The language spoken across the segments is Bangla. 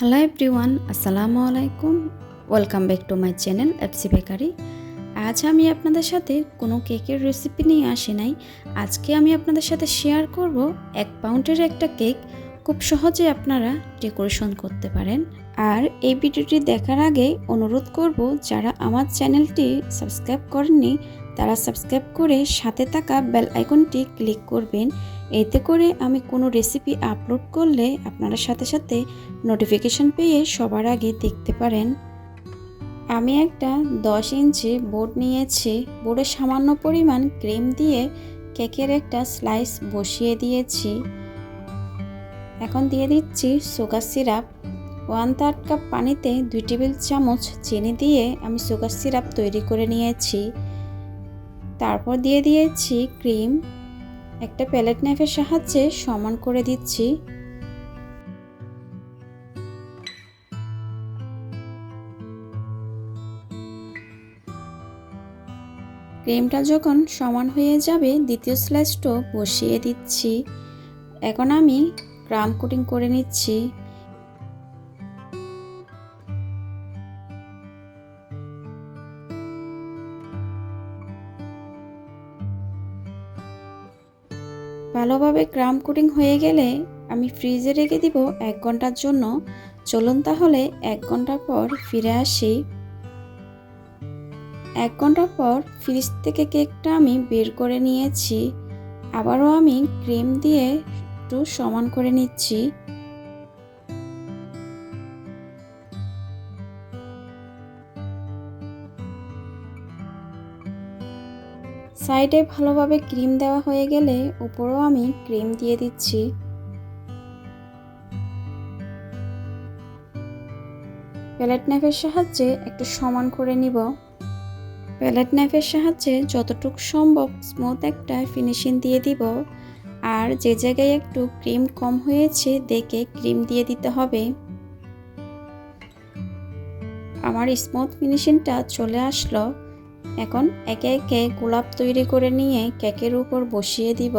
হ্যালো এভরিওয়ান, আসসালামু আলাইকুম। Welcome back to my channel FC bakery. আজ আমি আপনাদের সাথে কোনো কেকের রেসিপি নিয়ে আসি নাই। আজকে আমি আপনাদের সাথে শেয়ার করব 1 পাউন্ডের একটা কেক খুব সহজে আপনারা ডেকোরেশন করতে পারেন। আর এই ভিডিওটি দেখার আগে অনুরোধ করব, যারা আমার চ্যানেলটি সাবস্ক্রাইব করেননি তারা সাবস্ক্রাইব করে সাথে থাকা বেল আইকনটি ক্লিক করবেন। এতে করে আমি কোনো রেসিপি আপলোড করলে আপনারা সাথে সাথে নোটিফিকেশন পেয়ে সবার আগে দেখতে পারেন। আমি একটা 10 ইঞ্চি বোর্ড নিয়েছি। বোর্ডে সামান্য পরিমাণ ক্রিম দিয়ে কেকের একটা স্লাইস বসিয়ে দিয়েছি। এখন দিয়ে দিচ্ছি সুগার সিরাপ। 1/3 কাপ পানিতে 2 টেবিল চামচ চিনি দিয়ে আমি সুগার সিরাপ তৈরি করে নিয়েছি। তারপর দিয়ে দিয়েছি ক্রিম। একটা প্যালেট নাইফের সাহায্যে সমান করে দিচ্ছি। ক্রিমটা যখন সমান হয়ে যাবে দ্বিতীয় স্লাইসটাও বসিয়ে দিচ্ছি। এখন আমি ক্রাম কোটিং করে নিচ্ছি। ভালোভাবে ক্রাম কোটিং হয়ে গেলে আমি ফ্রিজে রেখে দিব 1 ঘন্টার জন্য। চলুন তাহলে 1 ঘন্টা পর ফিরে আসি। 1 ঘন্টা পর ফ্রিজ থেকে কেকটা আমি বের করে নিয়েছি। আবারও আমি ক্রিম দিয়ে একটু সমান করে নিচ্ছি। সাইডে ভালোভাবে ক্রিম দেওয়া হয়ে গেলে উপরেও আমি ক্রিম দিয়ে দিচ্ছি। প্যালেট নাইফের সাহায্যে একটু সমান করে নিব। প্যালেট নাইফের সাহায্যে যতটুকু সম্ভব স্মুথ একটা ফিনিশিং দিয়ে দিব। আর যে জায়গায় একটু ক্রিম কম হয়েছে দেখে ক্রিম দিয়ে দিতে হবে। আমার স্মুথ ফিনিশিংটা চলে আসলো। এখন একে একে গোলাপ তৈরি করে নিয়ে কেকের উপর বসিয়ে দিব।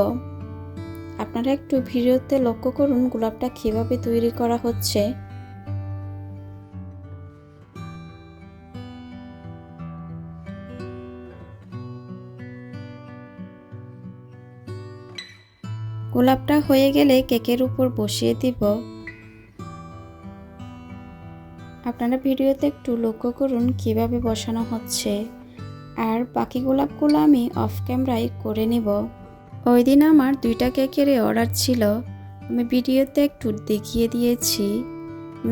আপনারা একটু ভিডিওতে লক্ষ্য করুন গোলাপটা কিভাবে তৈরি করা হচ্ছে। গোলাপটা হয়ে গেলে কেকের উপর বসিয়ে দিব। আপনারা ভিডিওতে একটু লক্ষ্য করুন কিভাবে বসানো হচ্ছে। আর বাকি গোলাপগুলো আমি অফ ক্যামেরায় করে নিব। ওই দিন আমার 2টা কেকের অর্ডার ছিল, আমি ভিডিওতে একটু দেখিয়ে দিয়েছি।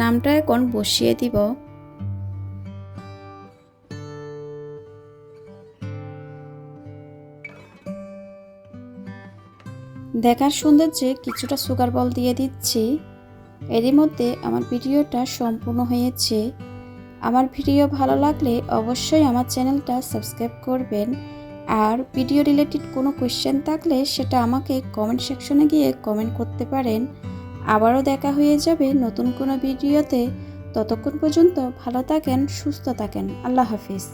নামটা এখন বসিয়ে দিব। দেখার সৌন্দর্যে কিছুটা সুগার বল দিয়ে দিচ্ছি। এরই মধ্যে আমার ভিডিওটা সম্পূর্ণ হয়েছে। আমার ভিডিও ভালো লাগলে অবশ্যই আমার চ্যানেলটা সাবস্ক্রাইব করবেন। আর ভিডিও রিলেটেড কোনো কোয়েশ্চেন থাকলে সেটা আমাকে কমেন্ট সেকশনে গিয়ে কমেন্ট করতে পারেন। আবারও দেখা হয়ে যাবে নতুন কোনো ভিডিওতে। ততক্ষণ পর্যন্ত ভালো থাকেন, সুস্থ থাকেন। আল্লাহ হাফিজ।